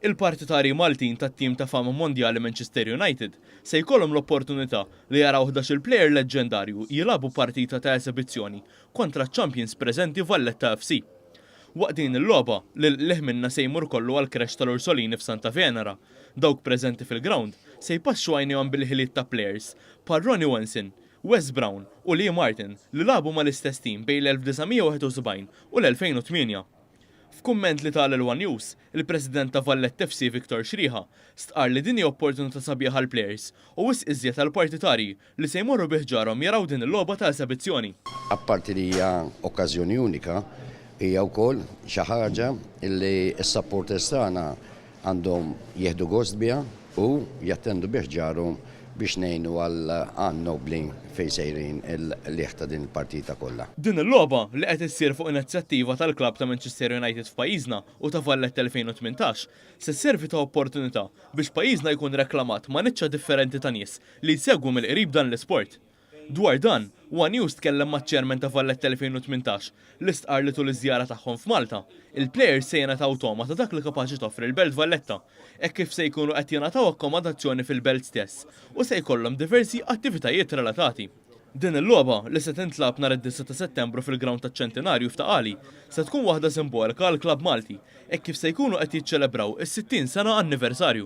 Il-partitari Maltin tat-tim ta' fama mondjali Manchester United se jkollhom l-opportunità li jaraw 11 plejer leġġendarju jilagħbu partita ta' esibizzjoni kontra ċ-champions preżenti Valletta FC. Waqt din il-logħba lil minna se jmur kollu għal kresh tal-Ursolini f'Santa Venera. Dawk preżenti fil-ground se jpaxxu għajnejhom bil-ħiliet ta' plejers bħal Ronnie Wenson, Wes Brown u Lee Martin li labu mal-istess tim bejn l-1971 u l-2008. F'kumment li tal-One News, il-President ta' Valletta FC Viktor Xriħa stqar li din hija opportunità sabiħa għall plejers u wisq iżjed għall-partitari li se jmorru biħġarhom jaraw din il-logħba ta' esibizzjoni. Apparti li hija okkażjoni unika, hija wkoll xi ħaġa li s-supporters tagħna għandhom jieħdu gost biha u jattendu biħġarhom biex ngħinu għal nobli fejn sejrin il-lieħ ta' din il-partita kollha. Din il-logħba li qed issir fuq inizjattiva tal-klabb ta' Manchester United f'pajjiżna u ta' Valletta 2018 se sservi ta' opportunità biex pajjiżna jkun reklamat ma' niċċa differenti ta' nies li jsegwu mill-qrib dan l-isport. Dwar dan, One News tkellem maċ-ċermen ta' Valletta 2018 li stqar li tul iż-żjara tagħhom f'Malta. Il-plejers se jingħataw toma ta' dak li kapaċi toffri l-belt Valletta, hekk kif se jkunu qed jingħataw akkomodazzjoni fil-belt stess u se jkollhom diversi attivitajiet relatati. Din il-logħba li se tintlab nhar id-9 ta' Settembru fil-ground taċ-Ċentenarju f'Taqali se tkun waħda simbolika għall-klabb Malti, hekk kif se jkunu qed jiċċelebraw is-60 sena anniversarju.